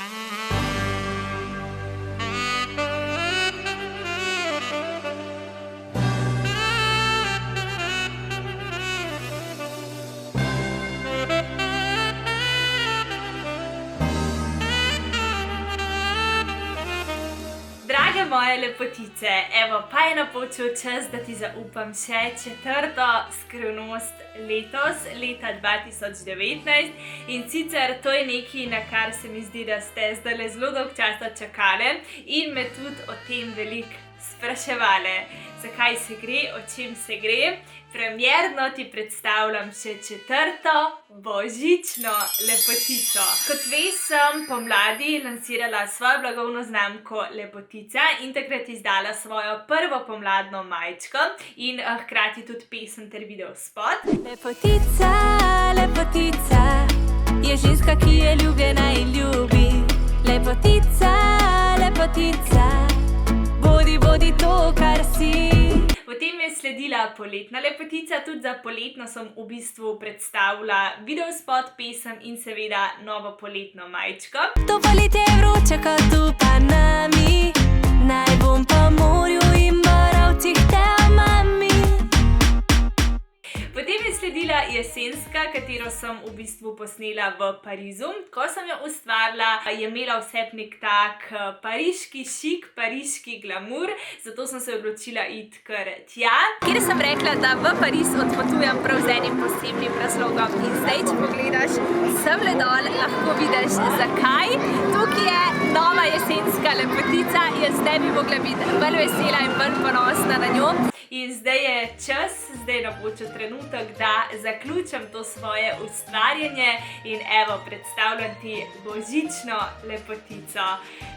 Drage moje lepotice, evo pa je napočil čas, da ti zaupam še četrto skrivnost letos, leta 2019. In sicer to je nekaj, na kar se mi zdi, da ste zdajle zelo dolgo časa čakali in me tudi o tem veliko spraševali. Zakaj se gre, o čem se gre? Premierno ti predstavljam še četrto božično lepotico. Kot veš, sem pomladi lansirala svojo blagovno znamko Lepotica in takrat izdala svojo prvo pomladno majčko in hkrati tudi pesem ter videospot. Lepotica, lepotica, je ženska, ki je ljubljena in ljubi. Lepotica, lepotica, bodi to, kar si. Potem je sledila poletna lepotica, tudi za poletno sem v bistvu predstavila videospot, pesem in seveda novo poletno majčko. To poletje je vroče kot tu pa nami, naj bom po morju in borovcih te omami. Potem je sledila jesenska, katero sem v bistvu posnela v Parizu. Ko sem jo ustvarila, je imela vse nek tak pariški šik, pariški glamur, zato sem se odločila iti kar tja. Kjer sem rekla, da v Pariz odpotujem prav z enim posebnim razlogom. In zdaj, če pogledaš semle dol, lahko vidiš zakaj. Tukaj je nova jesenska lepotica, jaz ne bi mogla biti bolj vesela in bolj ponosna na njo. In zdaj je čas, zdaj je napočil trenutek, da zaključim to svoje ustvarjanje in evo, predstavljam ti božično lepotico.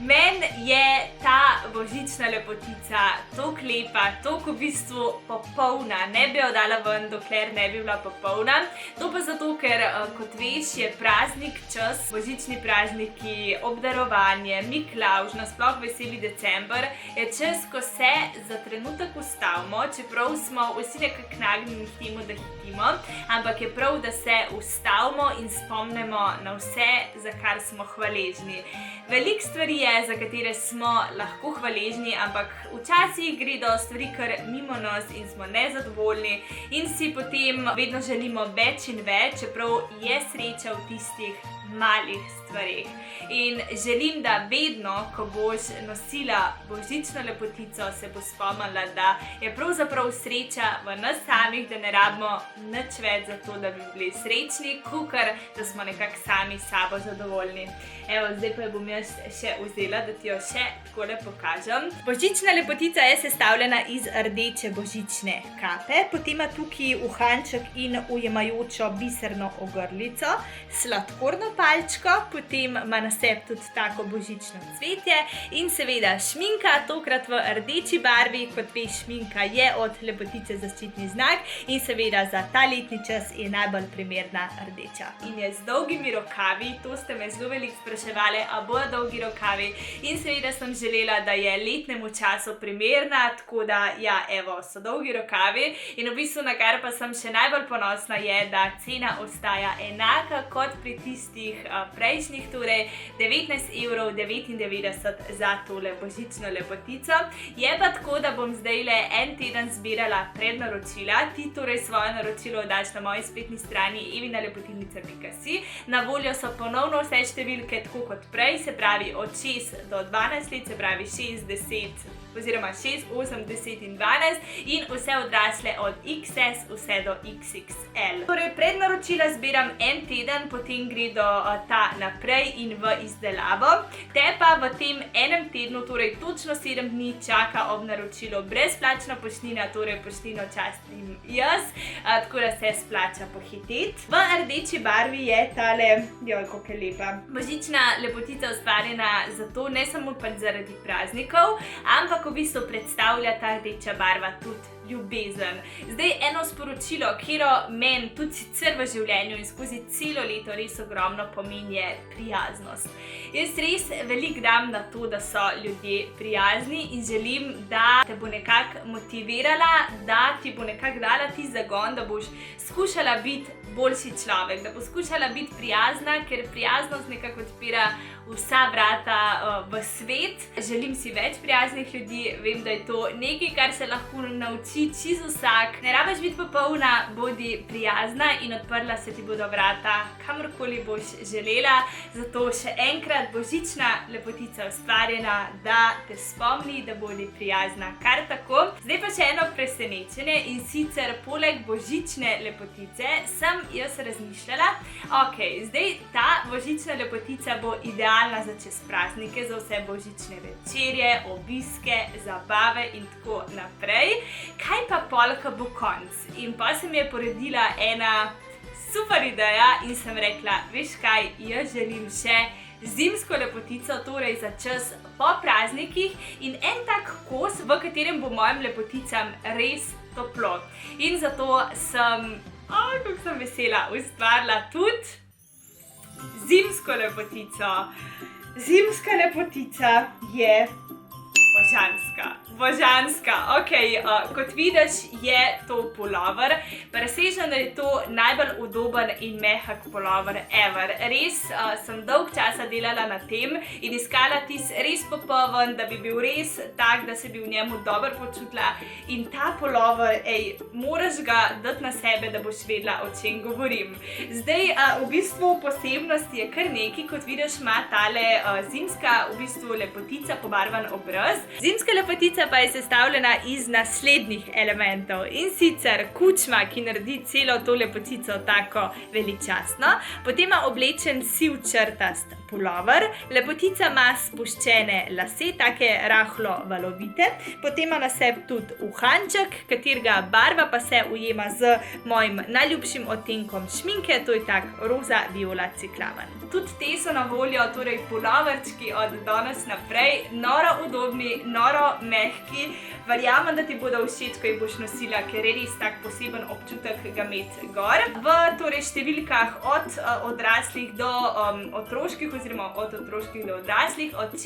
Meni je ta božična lepotica toliko lepa, toliko v bistvu popolna, ne bi jo dala ven, dokler ne bi bila popolna. To pa zato, ker kot veš, je praznik čas, božični prazniki, obdarovanje, Miklavž, nasploh veseli december, je čas, ko se za trenutek ustavimo, čeprav smo vsi nekako nagnjeni k temu, da hitimo, ampak je prav, da se ustavimo in spomnimo na vse, za kar smo hvaležni. Veliko stvari je, za katere smo lahko hvaležni, ampak včasih gredo stvari kar mimo nas in smo nezadovoljni in si potem vedno želimo več in več, čeprav je sreča v tistih malih stvareh. In želim, da vedno, ko boš nosila božično lepotico, se bo spomnila, da je pravzaprav sreča v nas samih, da ne rabimo nič več za to, da bi bili srečni, kakor da smo nekako sami s sabo zadovoljni. Evo, zdaj pa jo bom jaz še vzela, da ti jo še takole pokažem. Božična lepotica je sestavljena iz rdeče božične kape, potem ima tukaj uhanček in ujemajočo biserno ogrlico, sladkorno palčko, potem ima na sebi tudi tako božično cvetje in seveda šminka, tokrat v rdeči barvi, kot veš, šminka je od Lepotice zaščitni znak in seveda za ta letni čas je najbolj primerna rdeča. In je z dolgimi rokavi, to ste me zelo veliko spraševali, a bojo dolgi rokavi in seveda sem želela, da je letnemu času primerna, tako da ja, evo, so dolgi rokavi in v bistvu na kar pa sem še najbolj ponosna je, da cena ostaja enaka kot pri tistih prejšnjih, torej 19,99 € za tole božično lepotico. Je pa tako, da bom zdajle en teden zbirala prednaročila. Ti torej svoje naročilo daš na moji spletni strani evinalepotilnica.si. Na voljo so ponovno vse številke tako kot prej, se pravi od 6 do 12 let, se pravi 6, 10 oziroma 6, 8, 10 in 12 in vse odrasle od XS vse do XXL. Torej prednaročila zbiram en teden, potem gre do ta naprej in v izdelavo. Te pa v tem enem tednu, torej točno 7 dni čaka ob naročilu brezplačna poštnina, torej poštnino častim jaz, tako da se splača pohiteti. V rdeči barvi je tale, joj, kako je lepa, božična lepotica ustvarjena zato ne samo pač zaradi praznikov, ampak v bistvu predstavlja ta rdeča barva tudi ljubezen. Zdaj eno sporočilo, kjero meni tudi sicer v življenju in skozi celo leto res ogromno pomeni, je prijaznost. Jaz res veliko dam na to, da so ljudje prijazni in želim, da te bo nekako motivirala, da ti bo nekako dala ti zagon, da boš skušala biti boljši človek, da bo skušala biti prijazna, ker prijaznost nekako odpira vsa vrata v svet. Želim si več prijaznih ljudi, vem, da je to nekaj, kar se lahko nauči čisto vsak. Ne rabiš biti popolna, bodi prijazna in odprla se ti bodo vrata, kamorkoli boš želela. Zato še enkrat, božična lepotica ustvarjena, da te spomni, da bodi prijazna kar tako. Zdaj pa še eno presenečenje in sicer poleg božične lepotice sem jaz razmišljala, zdaj ta božična lepotica bo idealna za čez praznike, za vse božične večerje, obiske, zabave in tako naprej. Kaj pa pol, ko bo konc? In pa se mi je porodila ena super ideja in sem rekla, veš kaj, jaz želim še zimsko lepotico, torej za čas po praznikih in en tak kos, v katerem bo mojim lepoticam res toplo. In zato sem, kako sem vesela, ustvarila tudi zimsko lepotico. Zimska lepotica je božanska. Kot vidiš, je to pulover. Preseženo je to najbolj udoben in mehak pulover ever. Res sem dolg časa delala na tem in iskala tisti res popoln, da bi bil res tak, da se bi v njemu dobro počutila. In ta pulover, moraš ga dati na sebe, da boš vedela, o čem govorim. Zdaj, v bistvu posebnost je kar nekaj, kot vidiš, ima tale zimska lepotica pobarvan obraz. Zimska lepotica pa je sestavljena iz naslednjih elementov in sicer kučma, ki naredi celo to lepotico tako veličastno, potem ima oblečen siv črtast pulover, lepotica ima spuščene lase, take rahlo valovite, potem ima na sebi tudi uhanček, katerega barva pa se ujema z mojim najljubšim odtenkom šminke, to je tak roza viola ciklaven. Tudi te so na voljo, torej puloverčki od danes naprej, noro udobni, noro mehki. Verjamem, da ti bodo všeč, ko jih boš nosila, ker je res tak poseben občutek ga imeti gor. V številkah od odraslih do otroških oziroma od otroških do odraslih, od 6,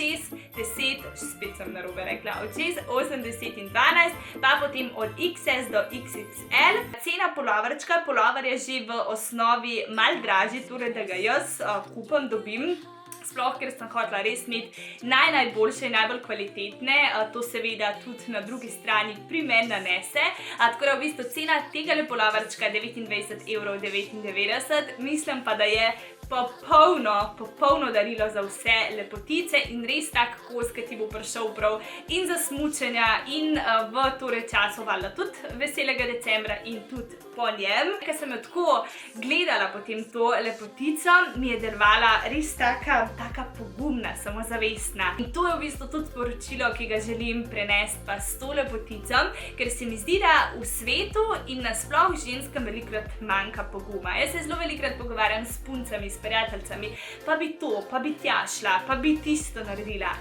10, spet sem narobe rekla, od 6, 8, 10 in 12, pa potem od XS do XXL. Cena puloverčka, pulover je že v osnovi malo dražji, torej da ga jaz kupam, dobim. Sploh, ker sem hotela res imeti najboljše in najbolj kvalitetne, to seveda tudi na drugi strani pri meni nanese. Tako da v bistvu cena tega puloverčka 29,99 €, mislim pa, da je popolno darilo za vse lepotice in res tak kos, ki ti bo prišel prav in za smučanja in v času valjda tudi veselega decembra in tudi po njem. Ker sem jo tako gledala potem to lepotico, mi je delovala res taka pogumna, samozavestna. In to je v bistvu tudi sporočilo, ki ga želim prenesti pa s to lepotico, ker se mi zdi, da v svetu in nasploh ženskam velikokrat manjka poguma. Jaz se zelo velikokrat pogovarjam s puncami, s prijateljicami, pa bi to, pa bi tja šla, pa bi tisto naredila.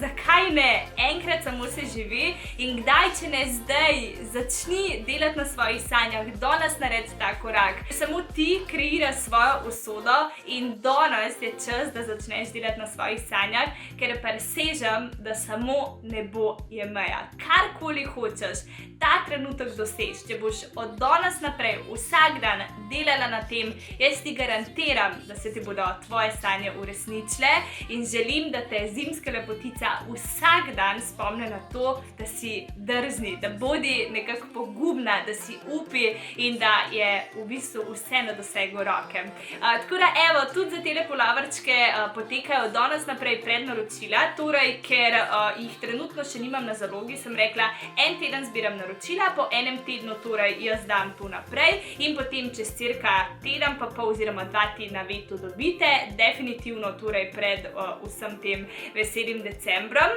Zakaj ne? Enkrat samo se živi in kdaj, če ne zdaj, začni delati na svojih sanjah, danes naredi ta korak. Samo ti kreiraš svojo usodo in danes je čas, da začneš delati na svojih sanjah, ker presežem, da samo nebo je meja. Karkoli hočeš, ta trenutek dosež, če boš od danes naprej vsak dan delala na tem, jaz ti garantiram, da se ti bodo tvoje sanje uresničile in želim, da te zimska lepotica vsak dan spomne na to, da si drzni, da bodi nekako pogumna, da si upi in da je v bistvu vse na dosegu roke. Tako da evo, tudi za tele puloverčke potekajo danes naprej prednaročila, torej ker jih trenutno še nimam na zalogi, sem rekla, en teden zbiram naročila, po enem tednu torej jaz dam to naprej in potem čez cirka teden pa pol oziroma 2 tedna ve to dobite, definitivno torej pred vsem tem veselim decembrom.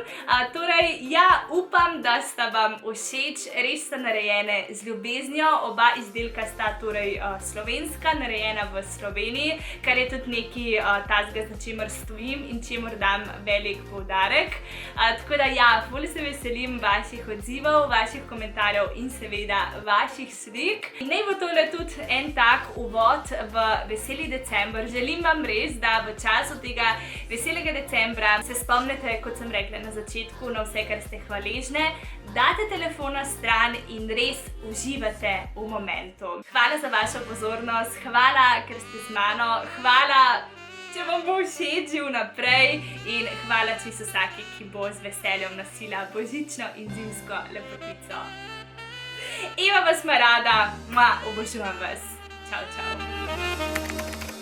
Torej, ja, upam, da sta vam všeč, res sta narejene z ljubeznijo, oba izdelka sta torej slovenska, narejena v Sloveniji, kar je tudi nekaj tazga, za čemer stojim in čemur dam velik poudarek. Tako da ja, ful se veselim vaših odzivov, vaših komentarjev in seveda vaših slik. In naj bo tole tudi en tak uvod v veseli december. Želim vam res, da v času tega veselega decembra se spomnite, kot sem rekla na začetku, na vse, kar ste hvaležne, date telefon na stran in res uživate v momentu. Hvala za vašo pozornost, hvala, ker ste z mano, hvala če vam bo všeč že vnaprej in hvala čisto vsaki, ki bo z veseljem nosila božično in zimsko lepotico. Eva vas ima rada, obožujem vas. Čau, čau.